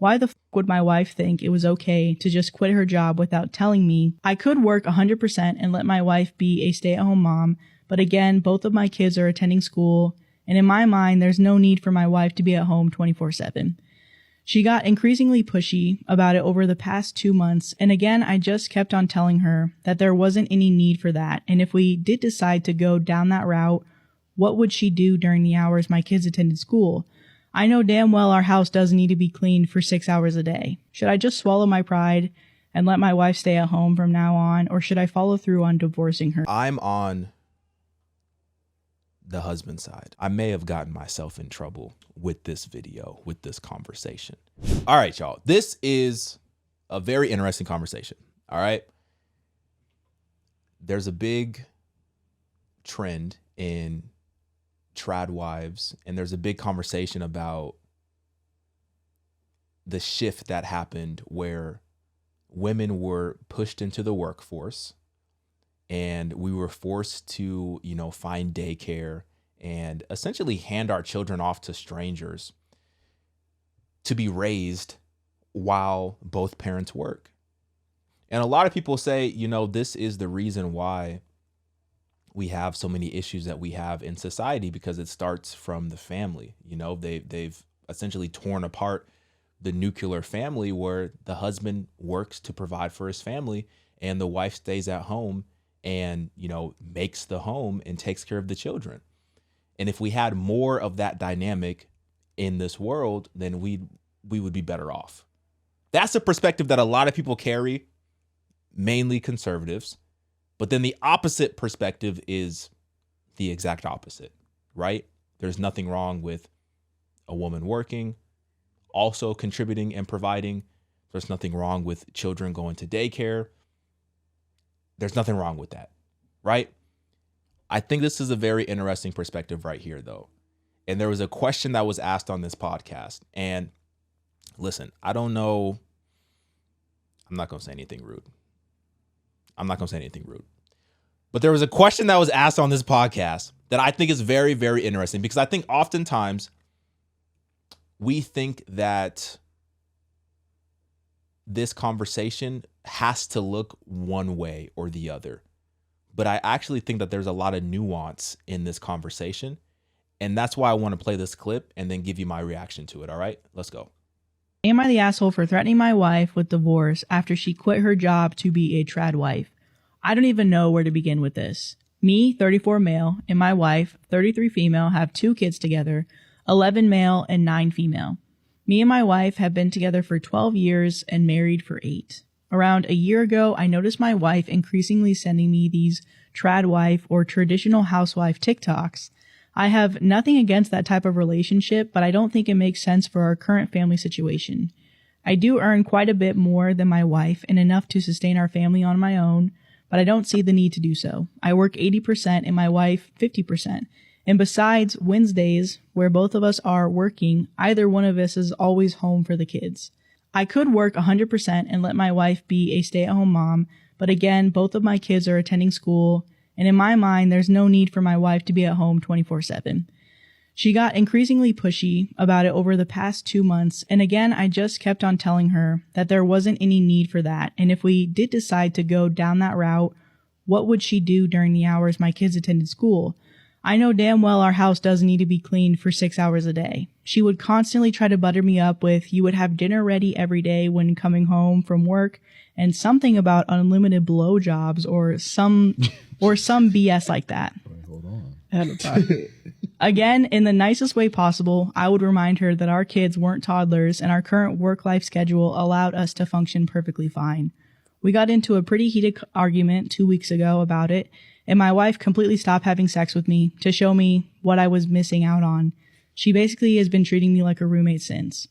Why the would my wife think it was okay to just quit her job without telling me? I could work 100% and let my wife be a stay-at-home mom, but again, both of my kids are attending school, and in my mind, there's no need for my wife to be at home 24/7. She got increasingly pushy about it over the past 2 months, and again, I just kept on telling her that there wasn't any need for that, and if we did decide to go down that route, what would she do during the hours my kids attended school? I know damn well our house doesn't need to be cleaned for 6 hours a day. Should I just swallow my pride and let my wife stay at home from now on, or should I follow through on divorcing her? I'm on the husband side. I may have gotten myself in trouble with this video, with this conversation. All right, y'all. This is a very interesting conversation. All right. There's a big trend in trad wives, and there's a big conversation about the shift that happened where women were pushed into the workforce and we were forced to, find daycare and essentially hand our children off to strangers to be raised while both parents work. And a lot of people say, this is the reason why we have so many issues that we have in society, because it starts from the family. They've essentially torn apart the nuclear family where the husband works to provide for his family and the wife stays at home and, makes the home and takes care of the children. And if we had more of that dynamic in this world, then we would be better off. That's a perspective that a lot of people carry, mainly conservatives. But then the opposite perspective is the exact opposite, right? There's nothing wrong with a woman working, also contributing and providing. There's nothing wrong with children going to daycare. There's nothing wrong with that, right? I think this is a very interesting perspective right here, though. And there was a question that was asked on this podcast. And listen, I don't know. I'm not going to say anything rude. But there was a question that was asked on this podcast that I think is very, very interesting, because I think oftentimes we think that this conversation has to look one way or the other. But I actually think that there's a lot of nuance in this conversation. And that's why I want to play this clip and then give you my reaction to it. All right, let's go. Am I the asshole for threatening my wife with divorce after she quit her job to be a trad wife? I don't even know where to begin with this. Me, 34 male, and my wife, 33 female, have 2 kids together, 11 male and 9 female. Me and my wife have been together for 12 years and married for 8. Around a year ago, I noticed my wife increasingly sending me these trad wife or traditional housewife TikToks. I have nothing against that type of relationship, but I don't think it makes sense for our current family situation. I do earn quite a bit more than my wife and enough to sustain our family on my own, but I don't see the need to do so. I work 80% and my wife 50%. And besides Wednesdays, where both of us are working, either one of us is always home for the kids. I could work 100% and let my wife be a stay-at-home mom, but again, both of my kids are attending school, and in my mind, there's no need for my wife to be at home 24/7. She got increasingly pushy about it over the past 2 months, and again, I just kept on telling her that there wasn't any need for that, and if we did decide to go down that route, what would she do during the hours my kids attended school? I know damn well our house doesn't need to be cleaned for 6 hours a day. She would constantly try to butter me up with, you would have dinner ready every day when coming home from work, and something about unlimited blowjobs or some BS like that. Wait, hold on. Ahead of time. Again, in the nicest way possible, I would remind her that our kids weren't toddlers and our current work-life schedule allowed us to function perfectly fine. We got into a pretty heated argument 2 weeks ago about it, and my wife completely stopped having sex with me to show me what I was missing out on. She basically has been treating me like a roommate since.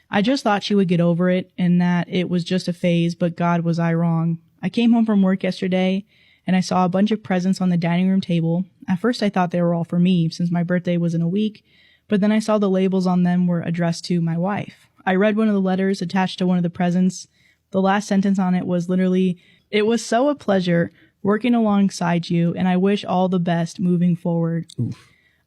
I just thought she would get over it and that it was just a phase, but God, was I wrong. I came home from work yesterday and I saw a bunch of presents on the dining room table. At first I thought they were all for me since my birthday was in a week, but then I saw the labels on them were addressed to my wife. I read one of the letters attached to one of the presents. The last sentence on it was literally, "It was so a pleasure working alongside you, and I wish all the best moving forward." Oof.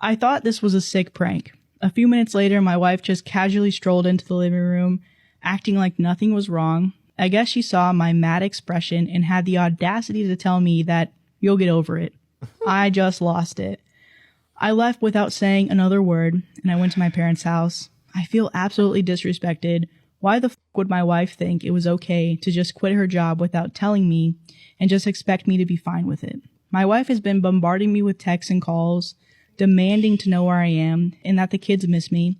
I thought this was a sick prank. A few minutes later, my wife just casually strolled into the living room, acting like nothing was wrong. I guess she saw my mad expression and had the audacity to tell me that you'll get over it. I just lost it. I left without saying another word, and I went to my parents' house. I feel absolutely disrespected. Why the f would my wife think it was okay to just quit her job without telling me and just expect me to be fine with it? My wife has been bombarding me with texts and calls, demanding to know where I am and that the kids miss me.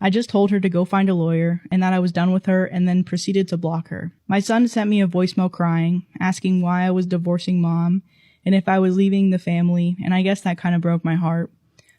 I just told her to go find a lawyer and that I was done with her and then proceeded to block her. My son sent me a voicemail crying, asking why I was divorcing mom and if I was leaving the family, and I guess that kind of broke my heart.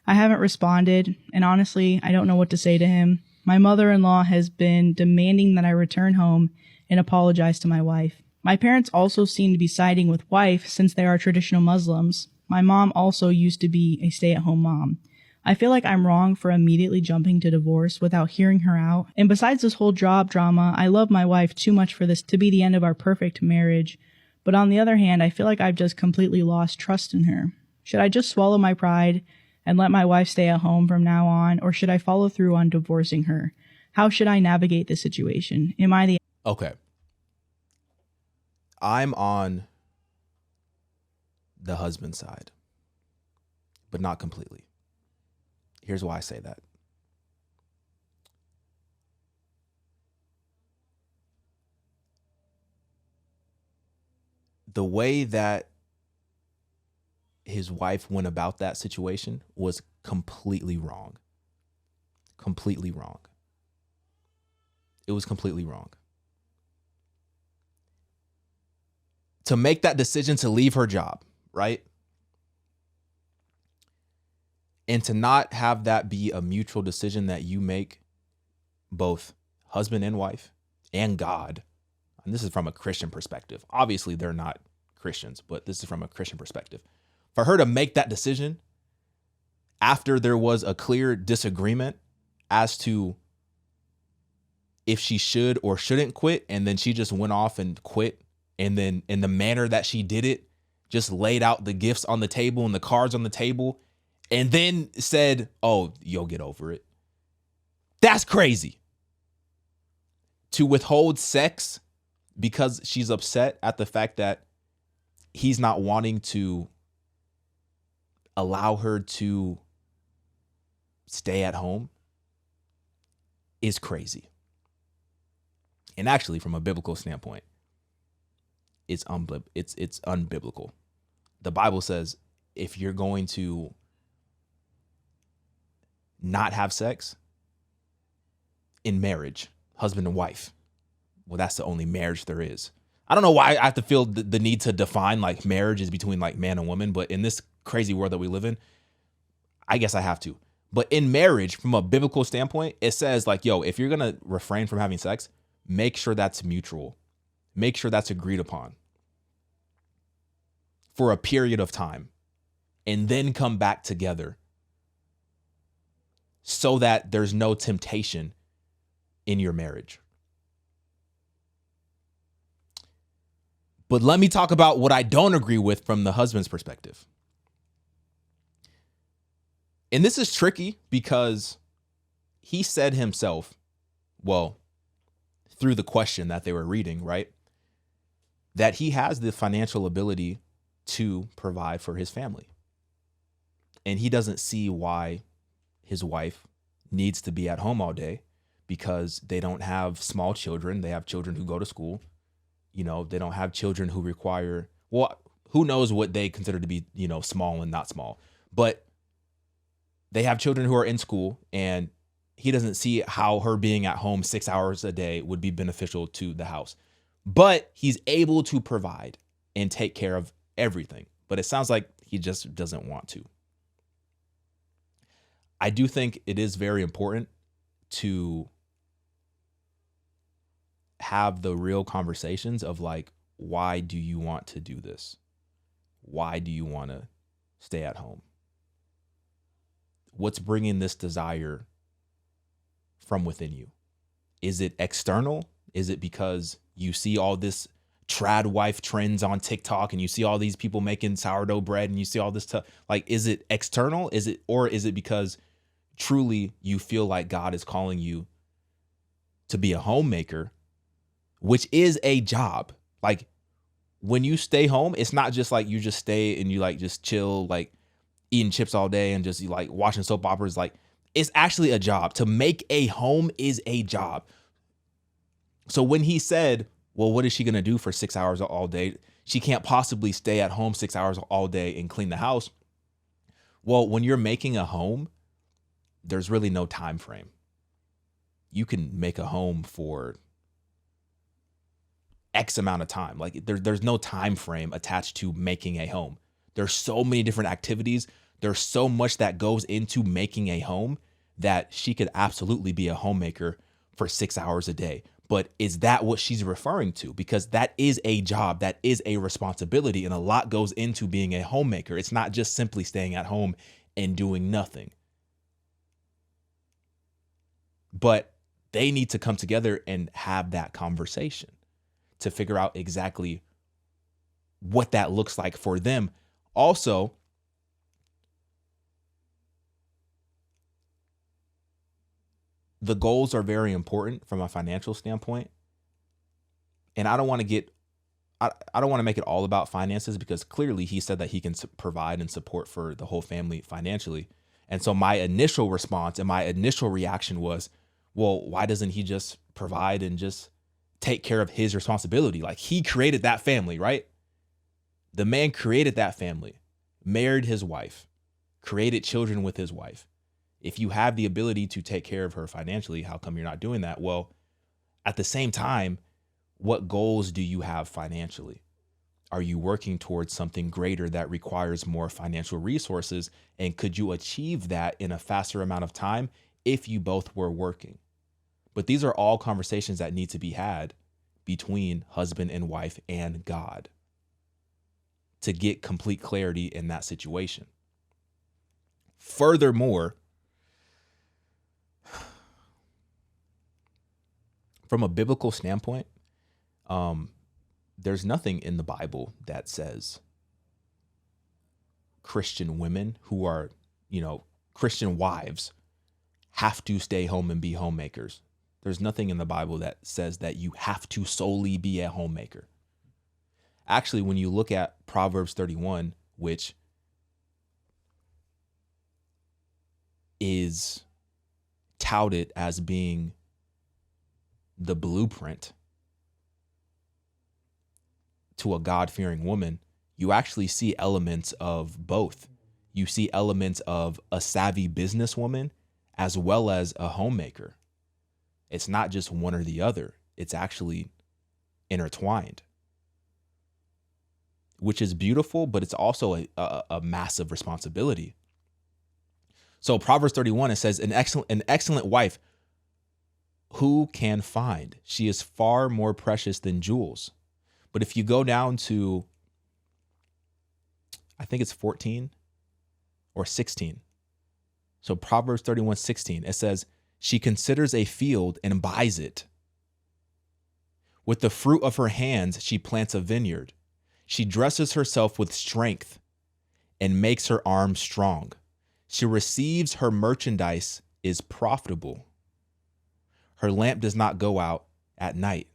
I haven't responded, and honestly, I don't know what to say to him. My mother-in-law has been demanding that I return home and apologize to my wife. My parents also seem to be siding with wife since they are traditional Muslims. My mom also used to be a stay-at-home mom. I feel like I'm wrong for immediately jumping to divorce without hearing her out. And besides this whole job drama, I love my wife too much for this to be the end of our perfect marriage. But on the other hand, I feel like I've just completely lost trust in her. Should I just swallow my pride and let my wife stay at home from now on, or should I follow through on divorcing her? How should I navigate this situation? Am I the... Okay. I'm on the husband side, but not completely. Here's why I say that. The way that his wife went about that situation was completely wrong. Completely wrong. It was completely wrong. To make that decision to leave her job, right? And to not have that be a mutual decision that you make, both husband and wife and God. And this is from a Christian perspective. Obviously, they're not Christians, but this is from a Christian perspective. For her to make that decision after there was a clear disagreement as to if she should or shouldn't quit, and then she just went off and quit, and then in the manner that she did it, just laid out the gifts on the table and the cards on the table, and then said, oh, you'll get over it. That's crazy. To withhold sex because she's upset at the fact that he's not wanting to allow her to stay at home is crazy. And actually, from a biblical standpoint, it's unbiblical. The Bible says if you're going to not have sex in marriage, husband and wife, well, that's the only marriage there is. I don't know why I have to feel the need to define like marriage is between like man and woman, but in this crazy world that we live in, I guess I have to. But in marriage, from a biblical standpoint, it says like, yo, if you're going to refrain from having sex, make sure that's mutual. Make sure that's agreed upon for a period of time, and then come back together so that there's no temptation in your marriage. But let me talk about what I don't agree with from the husband's perspective. And this is tricky because he said himself, well, through the question that they were reading, right, that he has the financial ability to provide for his family. And he doesn't see why his wife needs to be at home all day, because they don't have small children. They have children who go to school. You know, they don't have children who require, well, who knows what they consider to be, you know, small and not small. But they have children who are in school, and he doesn't see how her being at home 6 hours a day would be beneficial to the house. But he's able to provide and take care of everything. But it sounds like he just doesn't want to. I do think it is very important to have the real conversations of like, why do you want to do this? Why do you want to stay at home? What's bringing this desire from within you? Is it external? Is it because you see all this trad wife trends on TikTok and you see all these people making sourdough bread and you see all this stuff? Like, is it external? Or is it because truly you feel like God is calling you to be a homemaker, which is a job. Like when you stay home, it's not just like you just stay and you like just chill, like eating chips all day and just like watching soap operas. Like it's actually a job. To make a home is a job. So when he said, well, what is she going to do for 6 hours all day? She can't possibly stay at home 6 hours all day and clean the house. Well, when you're making a home, there's really no time frame. You can make a home for X amount of time. Like there's no time frame attached to making a home. There's so many different activities. There's so much that goes into making a home that she could absolutely be a homemaker for 6 hours a day. But is that what she's referring to? Because that is a job, that is a responsibility, and a lot goes into being a homemaker. It's not just simply staying at home and doing nothing. But they need to come together and have that conversation to figure out exactly what that looks like for them. Also, the goals are very important from a financial standpoint. And I don't want to make it all about finances, because clearly he said that he can provide and support for the whole family financially. And so my initial response and my initial reaction was, well, why doesn't he just provide and just take care of his responsibility? Like he created that family, right? The man created that family, married his wife, created children with his wife. If you have the ability to take care of her financially, how come you're not doing that? Well, at the same time, what goals do you have financially? Are you working towards something greater that requires more financial resources? And could you achieve that in a faster amount of time if you both were working? But these are all conversations that need to be had between husband and wife and God to get complete clarity in that situation. Furthermore, from a biblical standpoint, there's nothing in the Bible that says Christian women who are, Christian wives have to stay home and be homemakers. There's nothing in the Bible that says that you have to solely be a homemaker. Actually, when you look at Proverbs 31, which is touted as being the blueprint to a God-fearing woman, you actually see elements of both. You see elements of a savvy businesswoman as well as a homemaker. It's not just one or the other. It's actually intertwined, which is beautiful, but it's also a massive responsibility. So Proverbs 31, it says, an excellent wife, who can find? She is far more precious than jewels. But if you go down to, I think it's 14 or 16. So Proverbs 31:16, it says, she considers a field and buys it. With the fruit of her hands, she plants a vineyard. She dresses herself with strength and makes her arms strong. She receives her merchandise is profitable. Her lamp does not go out at night.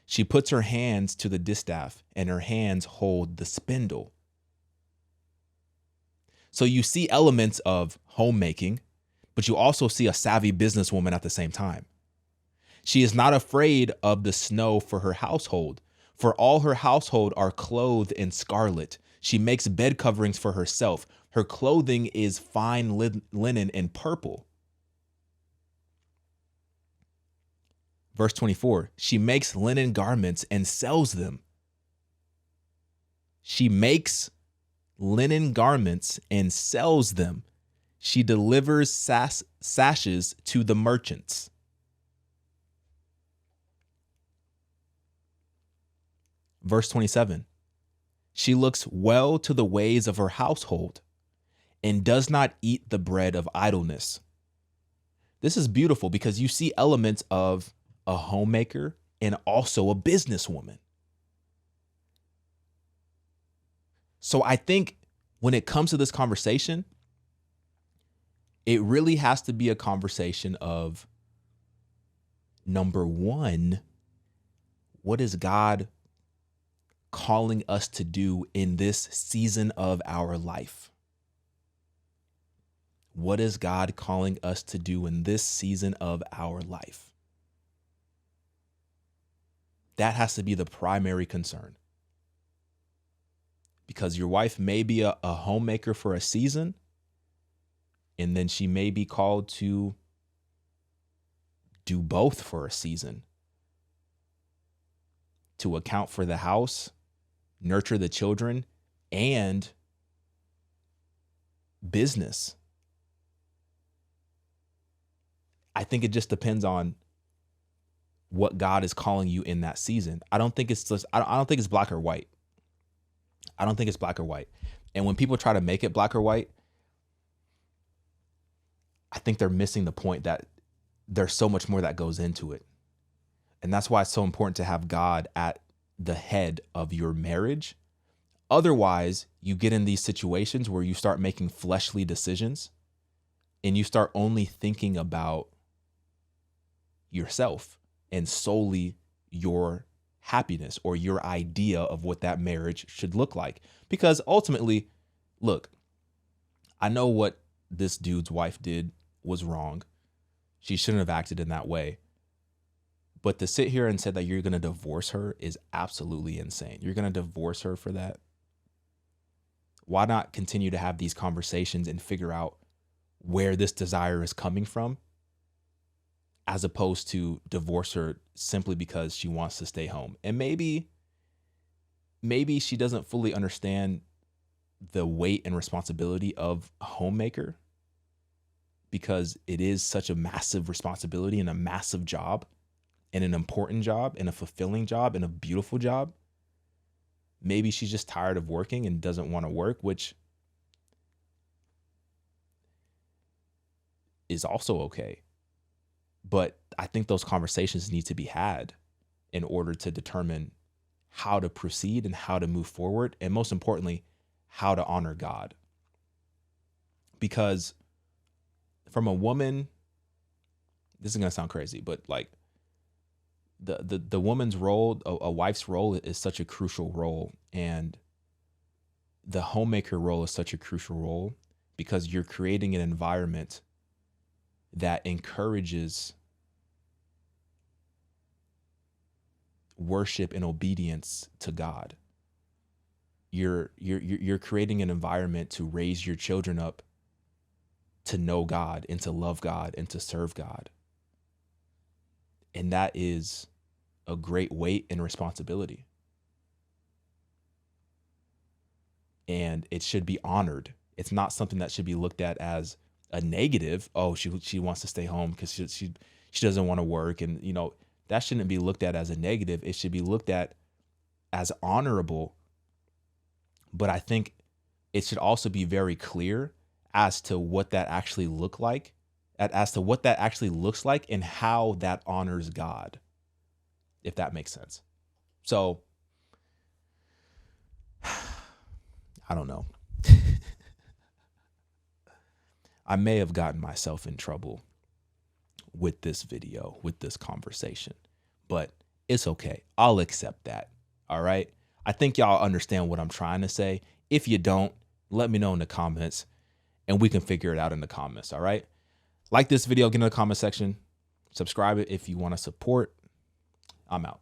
She puts her hands to the distaff, and her hands hold the spindle. So you see elements of homemaking, but you also see a savvy businesswoman at the same time. She is not afraid of the snow for her household, for all her household are clothed in scarlet. She makes bed coverings for herself. Her clothing is fine linen and purple. Verse 24, she makes linen garments and sells them. She makes linen garments and sells them. She delivers sashes to the merchants. Verse 27, she looks well to the ways of her household and does not eat the bread of idleness. This is beautiful because you see elements of a homemaker and also a businesswoman. So I think when it comes to this conversation, it really has to be a conversation of Number one, what is God calling us to do in this season of our life? What is God calling us to do in this season of our life? That has to be the primary concern. Because your wife may be a homemaker for a season, and then she may be called to do both for a season. To account for the house, nurture the children, and business. I think it just depends on what God is calling you in that season. I don't think it's just, I don't think it's black or white. I don't think it's black or white. And when people try to make it black or white, I think they're missing the point that there's so much more that goes into it. And that's why it's so important to have God at the head of your marriage. Otherwise, you get in these situations where you start making fleshly decisions and you start only thinking about yourself and solely your happiness or your idea of what that marriage should look like. Because ultimately, look, I know what this dude's wife did was wrong. She shouldn't have acted in that way. But to sit here and say that you're going to divorce her is absolutely insane. You're going to divorce her for that? Why not continue to have these conversations and figure out where this desire is coming from, as opposed to divorce her simply because she wants to stay home? And maybe she doesn't fully understand the weight and responsibility of a homemaker, because it is such a massive responsibility and a massive job and an important job and a fulfilling job and a beautiful job. Maybe she's just tired of working and doesn't want to work, which is also okay. But I think those conversations need to be had in order to determine how to proceed and how to move forward. And most importantly, how to honor God. Because from a woman, this is going to sound crazy, but like the woman's role, a wife's role is such a crucial role. And the homemaker role is such a crucial role because you're creating an environment that encourages worship and obedience to God. You're creating an environment to raise your children up to know God and to love God and to serve God. And that is a great weight and responsibility. And it should be honored. It's not something that should be looked at as a negative. Oh, she wants to stay home because she doesn't want to work. And, you know, that shouldn't be looked at as a negative. It should be looked at as honorable. But I think it should also be very clear as to what that actually looks like and how that honors God, if that makes sense. So I don't know. I may have gotten myself in trouble with this video, with this conversation, but it's okay. I'll accept that. All right. I think y'all understand what I'm trying to say. If you don't, let me know in the comments and we can figure it out in the comments. All right. Like this video, get in the comment section, subscribe it if you want to support. I'm out.